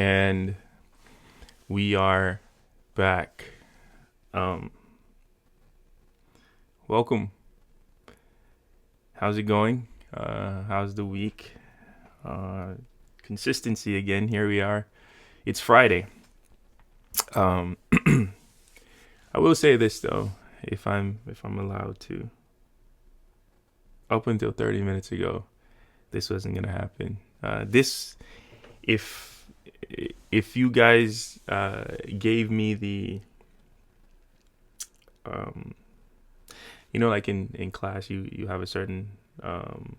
And we are back. Um, Welcome. How's it going? How's the week? Uh, Consistency again. Here we are. It's Friday. Um, I will say this though, if I'm allowed to. Up until 30 minutes ago, this wasn't gonna happen. This if if you guys gave me the um, like in class, you have a certain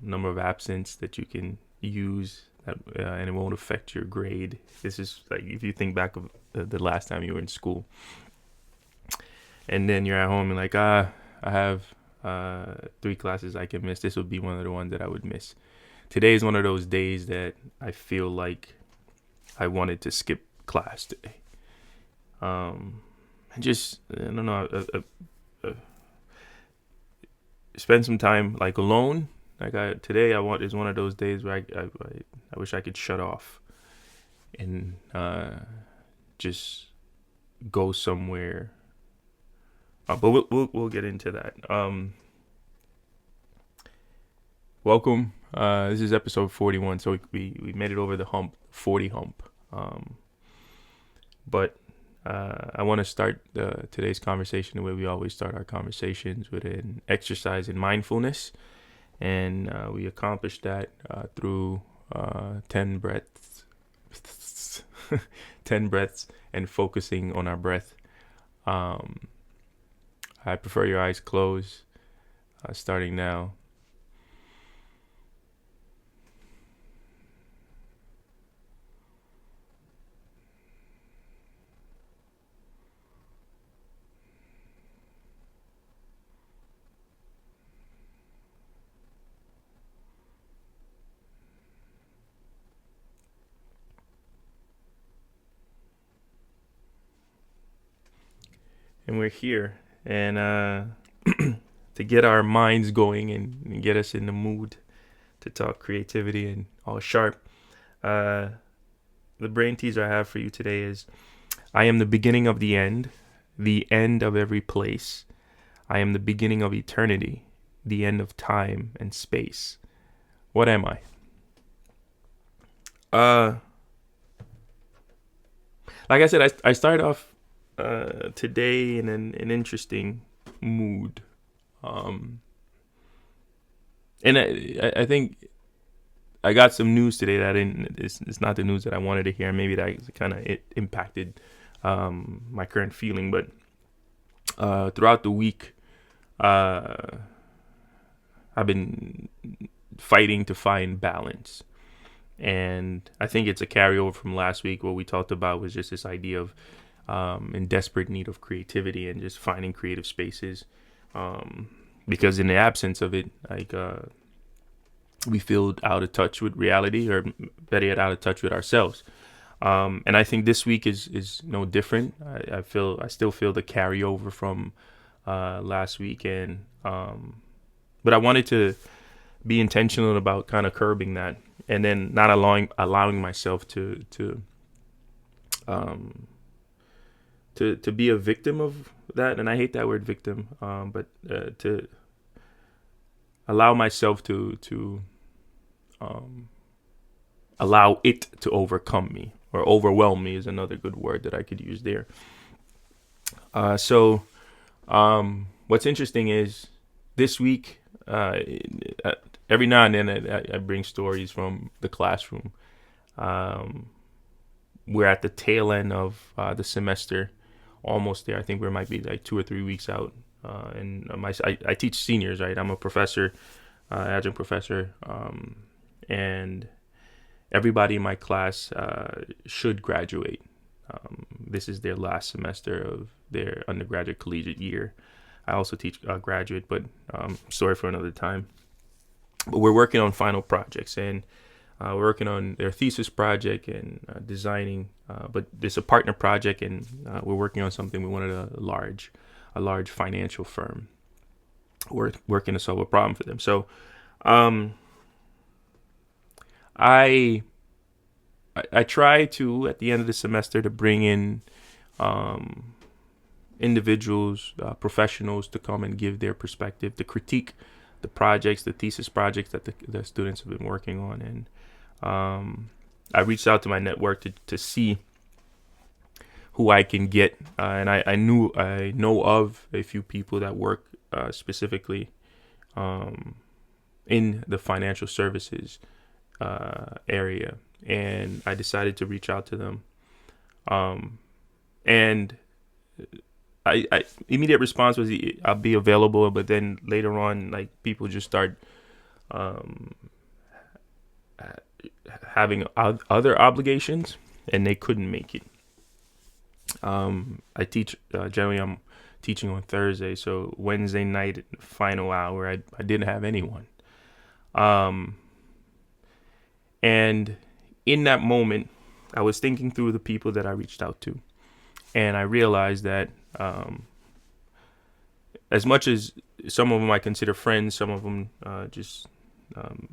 number of absence that you can use that, and it won't affect your grade. This is like if you think back of the last time you were in school, and then you're at home and like I have three classes I can miss. This would be one of the ones that I would miss. Today is one of those days that I feel like I wanted to skip class today. And just I don't know. Spend some time like alone. Like today, I want is one of those days where I wish I could shut off and just go somewhere. But we'll get into that. Welcome. This is episode 41, so we made it over the hump, 40 hump. But I want to start today's conversation the way we always start our conversations, with an exercise in mindfulness. And we accomplished that through 10 breaths, 10 breaths, and focusing on our breath. Um, I prefer your eyes closed, starting now. And we're here. And to get our minds going and get us in the mood to talk creativity and all sharp, uh, the brain teaser I have for you today is: I am the beginning of the end of every place. I am the beginning of eternity, the end of time and space. What am I? Uh, like I said, I started off today in an interesting mood. Um, and I think I got some news today that it's not the news that I wanted to hear. Maybe that kind of it impacted my current feeling. But throughout the week, uh, I've been fighting to find balance. And I think it's a carryover from last week. What we talked about was just this idea of in desperate need of creativity and just finding creative spaces. Because in the absence of it, like we feel out of touch with reality, or better yet, out of touch with ourselves. And I think this week is no different. I still feel the carryover from last weekend. But I wanted to be intentional about kind of curbing that, and then not allowing myself um, to be a victim of that. And I hate that word victim, but to allow myself to um, allow it to overcome me, or overwhelm me is another good word that I could use there. So what's interesting is this week, every now and then I bring stories from the classroom. Um, we're at the tail end of the semester, almost there. I think we might be like 2 or 3 weeks out. I teach seniors, right? I'm a professor, adjunct professor, and everybody in my class should graduate. This is their last semester of their undergraduate collegiate year. I also teach graduate, but story for another time. But we're working on final projects, and we're working on their thesis project and designing. But it's a partner project, and we're working on something. We wanted a large financial firm. We're working to solve a problem for them. So, I I try to, at the end of the semester, to bring in individuals, professionals, to come and give their perspective, to critique the projects, the thesis projects that the students have been working on. And I reached out to my network to see who I can get, and I know of a few people that work specifically in the financial services area, and I decided to reach out to them. And I immediate response was I'll be available, but then later on, like, people just start having other obligations, and they couldn't make it. I teach generally. I'm teaching on Thursday, so Wednesday night, final hour, I didn't have anyone. And in that moment, I was thinking through the people that I reached out to, and I realized that as much as some of them I consider friends, some of them just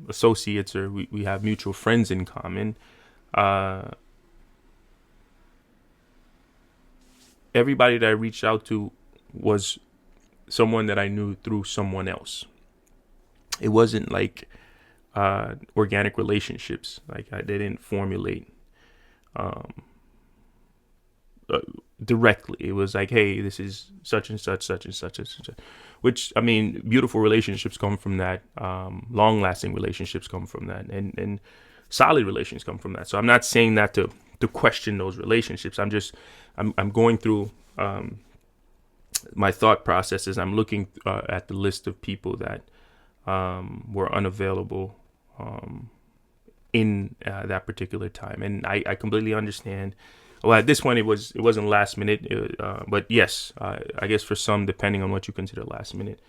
associates, or we have mutual friends in common. Everybody that I reached out to was someone that I knew through someone else. It wasn't like organic relationships. Like, they didn't formulate directly. It was like, hey, this is such and such, such and such and such. Which, I mean, beautiful relationships come from that. Long-lasting relationships come from that, and solid relations come from that. So I'm not saying that to question those relationships. I'm going through my thought processes. I'm looking at the list of people that were unavailable in that particular time, and I completely understand. Well, at this point, it wasn't last minute, but yes, I guess for some, depending on what you consider last minute,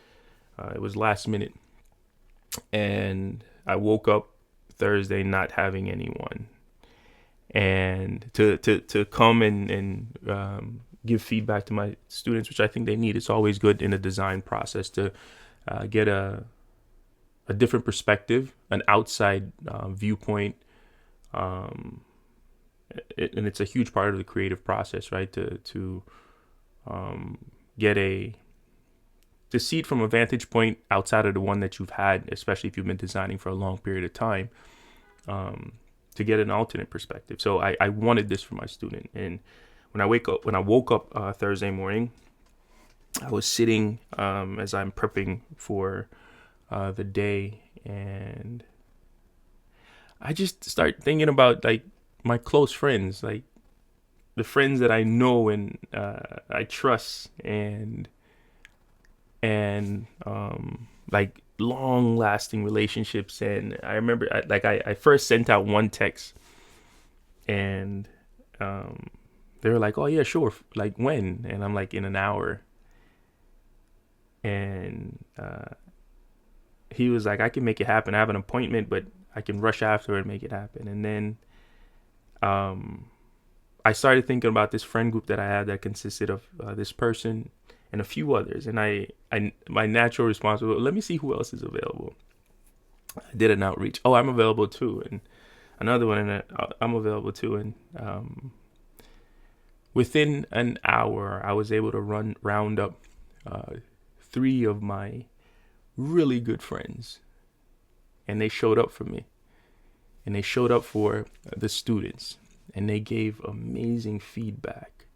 it was last minute, and I woke up Thursday not having anyone, and to come and give feedback to my students, which I think they need. It's always good in a design process to get a different perspective, an outside viewpoint. And it's a huge part of the creative process, right? To get to see it from a vantage point outside of the one that you've had, especially if you've been designing for a long period of time, to get an alternate perspective. So I wanted this for my student. And when I woke up Thursday morning, I was sitting as I'm prepping for the day, and I just start thinking about, like, my close friends, like the friends that I know and I trust, and like long-lasting relationships. And I remember, I first sent out one text, and they were like, "Oh yeah, sure. Like, when?" And I'm like, "In an hour." And he was like, "I can make it happen. I have an appointment, but I can rush after and make it happen." And then I started thinking about this friend group that I had that consisted of this person and a few others. And my natural response was, let me see who else is available. I did an outreach. Oh, I'm available too. And another one, and I'm available too. And within an hour, I was able to round up 3 of my really good friends. And they showed up for me. And they showed up for the students, and they gave amazing feedback.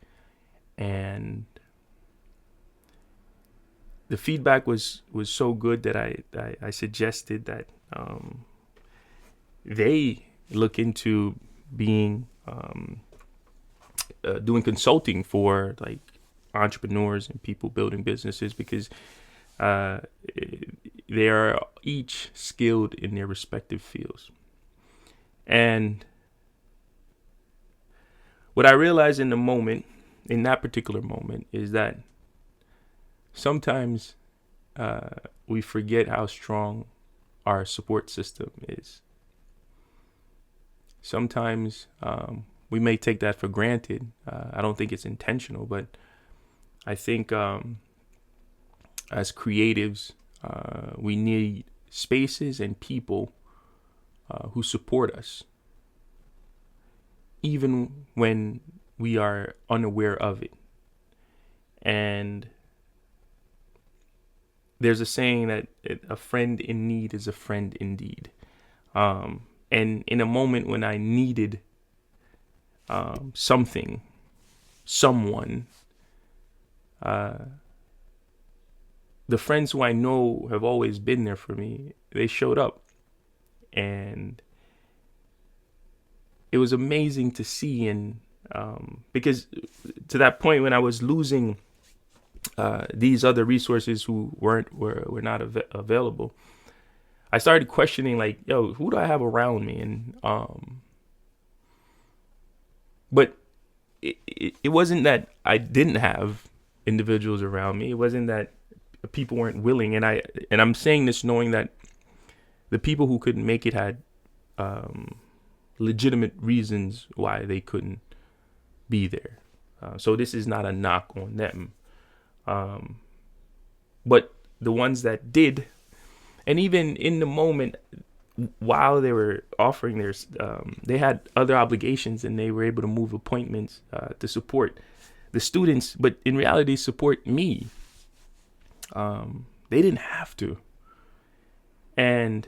And the feedback was so good that I suggested that they look into being doing consulting for, like, entrepreneurs and people building businesses, because they are each skilled in their respective fields. And what I realized in that particular moment, is that sometimes we forget how strong our support system is. Sometimes we may take that for granted. I don't think it's intentional, but I think as creatives, we need spaces and people who support us. even when we are unaware of it. And there's a saying that a friend in need is a friend indeed. And in a moment when I needed something, someone, the friends who I know have always been there for me, they showed up. And it was amazing to see. And because to that point when I was losing these other resources who were not available, I started questioning, like, yo, who do I have around me? And but it wasn't that I didn't have individuals around me. It wasn't that people weren't willing. And I'm saying this knowing that the people who couldn't make it had legitimate reasons why they couldn't be there. So this is not a knock on them. But the ones that did, and even in the moment while they were offering theirs, they had other obligations and they were able to move appointments to support the students, but in reality support me. They didn't have to. And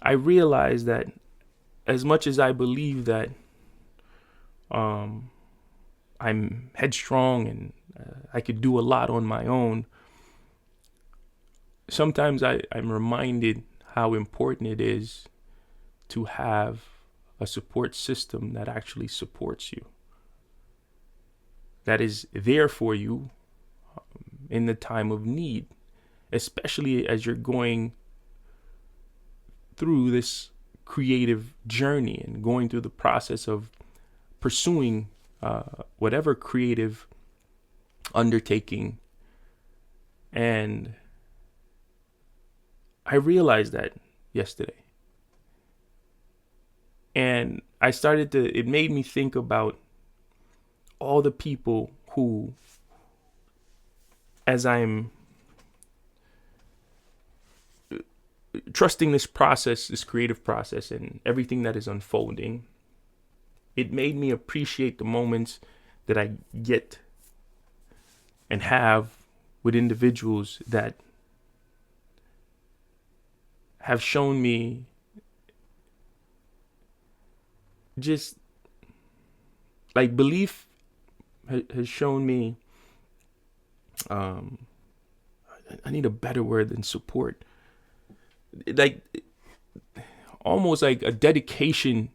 I realized that as much as I believe that I'm headstrong and I could do a lot on my own, sometimes I'm reminded how important it is to have a support system that actually supports you, that is there for you in the time of need, especially as you're going through this creative journey and going through the process of pursuing whatever creative undertaking. And I realized that yesterday. And it made me think about all the people who, as I'm trusting this process, this creative process, and everything that is unfolding, it made me appreciate the moments that I get and have with individuals that have shown me just like belief has shown me, I need a better word than support, like almost like a dedication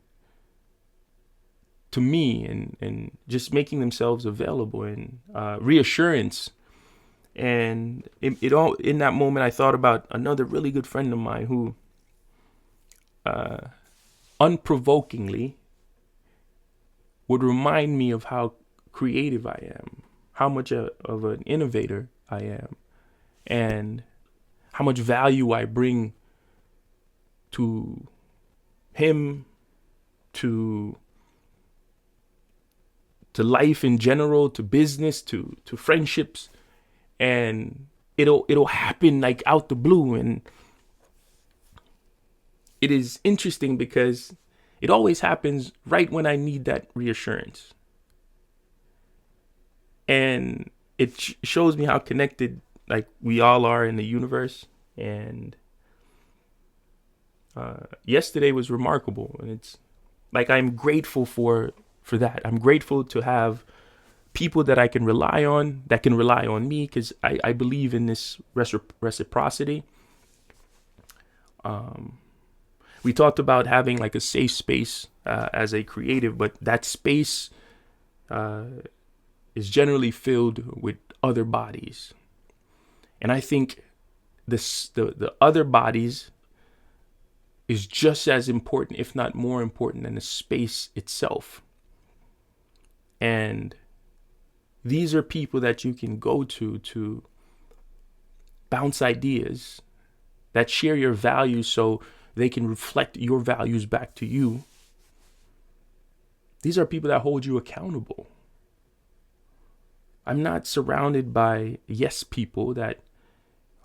to me, and just making themselves available, and reassurance. And it all, in that moment, I thought about another really good friend of mine who unprovokingly would remind me of how creative I am, how much of an innovator I am, and how much value I bring to him, to life in general, to business, to friendships. And it'll happen like out the blue. And it is interesting because it always happens right when I need that reassurance. And it shows me how connected like we all are in the universe. And yesterday was remarkable, and it's like I'm grateful for that. I'm grateful to have people that I can rely on, that can rely on me, because I believe in this reciprocity. We talked about having like a safe space as a creative, but that space is generally filled with other bodies. And I think the other bodies is just as important, if not more important, than the space itself. And these are people that you can go to bounce ideas, that share your values so they can reflect your values back to you. These are people that hold you accountable. I'm not surrounded by yes people that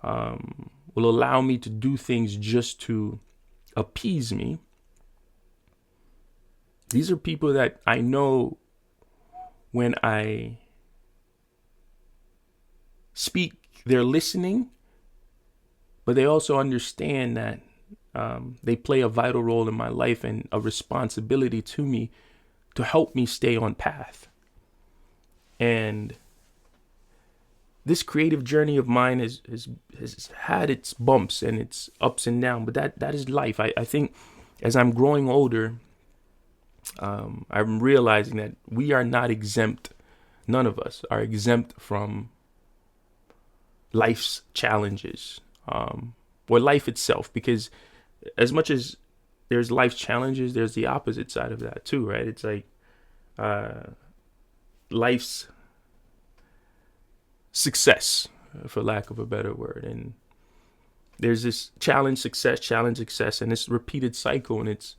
will allow me to do things just to appease me. These are people that I know when I speak, they're listening, but they also understand that they play a vital role in my life and a responsibility to me to help me stay on path. And this creative journey of mine has had its bumps and its ups and downs, but that is life. I think as I'm growing older, I'm realizing that we are not exempt. None of us are exempt from life's challenges, or life itself, because as much as there's life's challenges, there's the opposite side of that too, right? It's like life's success, for lack of a better word. And there's this challenge, success, and this repeated cycle. And it's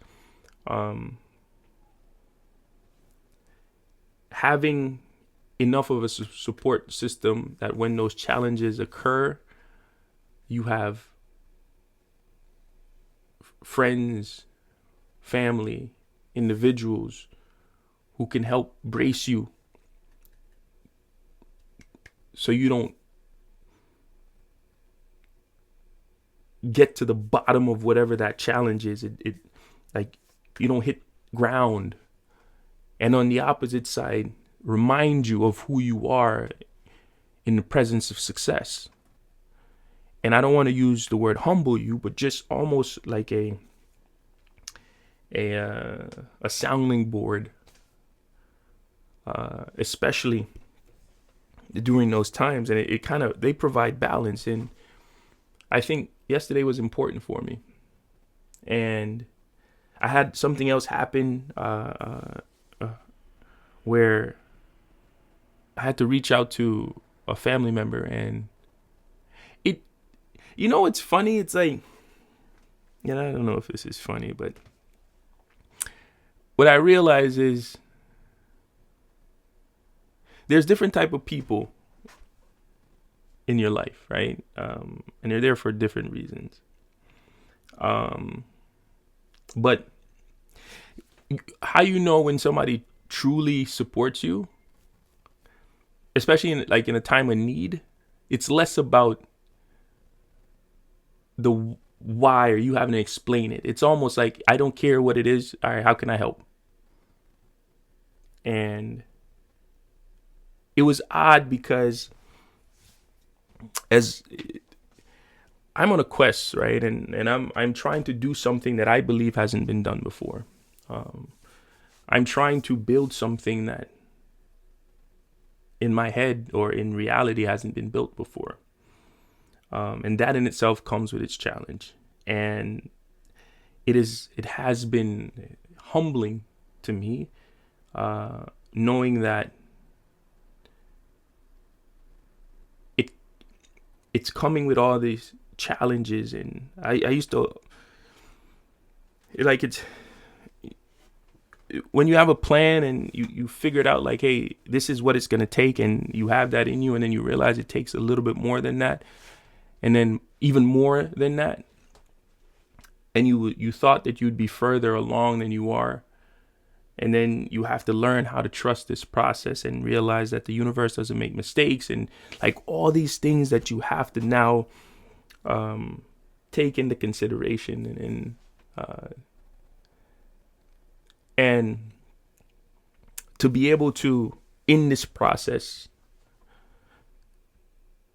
having enough of a support system that when those challenges occur, you have friends, family, individuals who can help brace you so you don't get to the bottom of whatever that challenge is. It like you don't hit ground. And on the opposite side, remind you of who you are in the presence of success. And I don't want to use the word humble you, but just almost like a sounding board, especially during those times. And it kind of, they provide balance. And I think yesterday was important for me. And I had something else happen where I had to reach out to a family member, and it's funny. It's like, I don't know if this is funny, but what I realize is there's different type of people in your life, right? And they're there for different reasons. But how you know when somebody truly supports you, especially in a time of need, it's less about the why or you having to explain it. It's almost like, I don't care what it is. All right, how can I help? And it was odd because as I'm on a quest, right? And I'm trying to do something that I believe hasn't been done before. I'm trying to build something that in my head or in reality hasn't been built before. And that in itself comes with its challenge. And it has been humbling to me, knowing that it's coming with all these challenges. And I used to, it's when you have a plan and you figure it out, like, hey, this is what it's going to take, and you have that in you, and then you realize it takes a little bit more than that, and then even more than that, and you thought that you'd be further along than you are, and then you have to learn how to trust this process and realize that the universe doesn't make mistakes, and like all these things that you have to now take into consideration. And to be able to, in this process,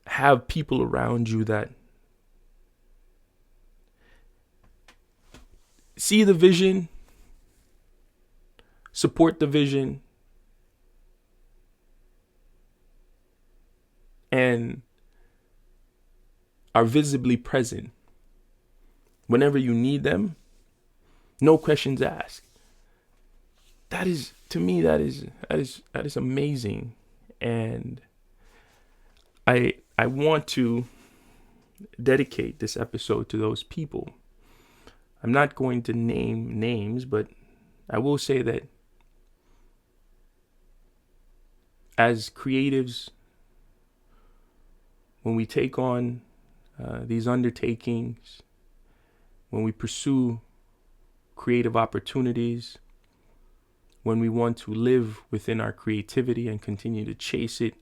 have people around you that see the vision, support the vision, and are visibly present whenever you need them, no questions asked. That is, to me, that is amazing. And I want to dedicate this episode to those people. I'm not going to name names, but I will say that as creatives, when we take on these undertakings, when we pursue creative opportunities, when we want to live within our creativity and continue to chase it,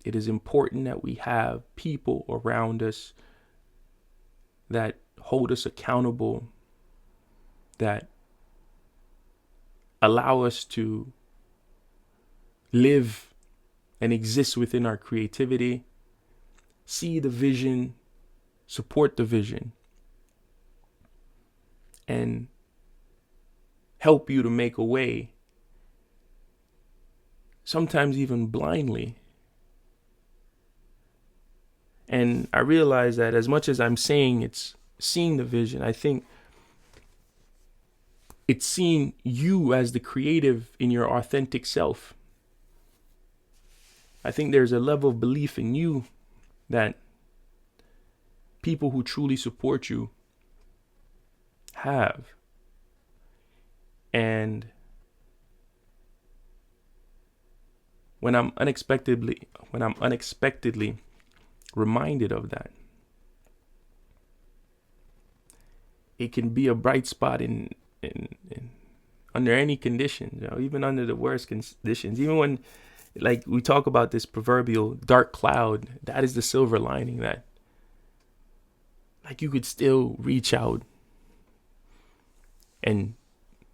it is important that we have people around us that hold us accountable, that allow us to live and exist within our creativity, see the vision, support the vision, and help you to make a way, sometimes even blindly. And I realize that as much as I'm saying it's seeing the vision, I think it's seeing you as the creative in your authentic self. I think there's a level of belief in you that people who truly support you have. And when I'm unexpectedly reminded of that, it can be a bright spot in under any conditions, even under the worst conditions. Even when, like, we talk about this proverbial dark cloud, that is the silver lining, that like you could still reach out and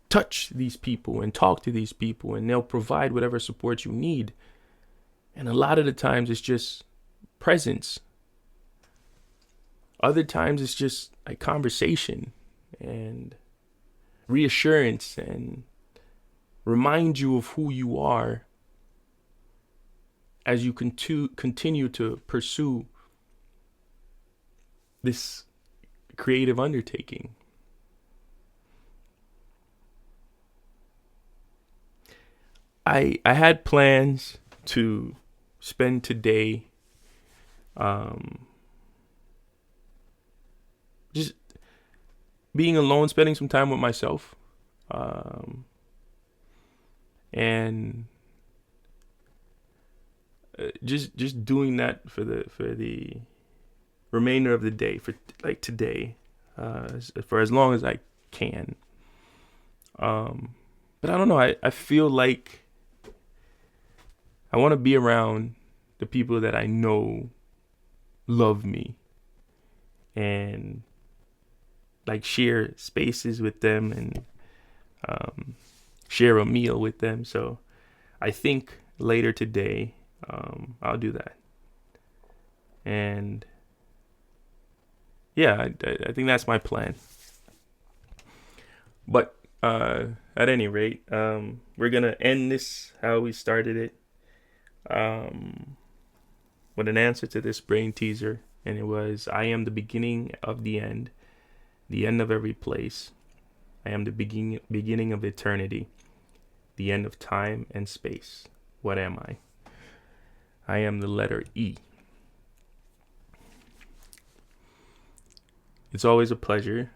touch these people and talk to these people, and they'll provide whatever support you need. And a lot of the times it's just presence. Other times it's just like conversation and reassurance, and remind you of who you are as you continue to pursue this creative undertaking. I had plans to spend today just being alone, spending some time with myself, and just doing that for the remainder of the day, for like today, for as long as I can. But I don't know. I feel like I want to be around the people that I know love me, and like share spaces with them, and share a meal with them. So I think later today, I'll do that. And yeah, I think that's my plan. But at any rate, we're going to end this how we started it, with an answer to this brain teaser. And it was, I am the beginning of the end of every place. I am the beginning of eternity, the end of time and space. What am I? I am the letter E. It's always a pleasure.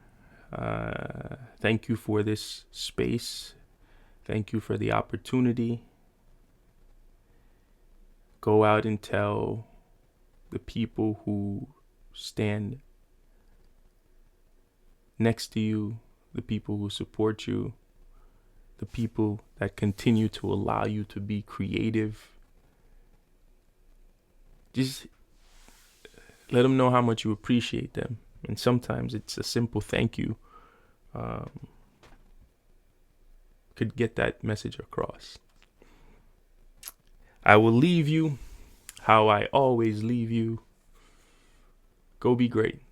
Thank you for this space. Thank you for the opportunity. Go out and tell the people who stand next to you, the people who support you, the people that continue to allow you to be creative. Just let them know how much you appreciate them. And sometimes it's a simple thank you. Could get that message across. I will leave you how I always leave you. Go be great.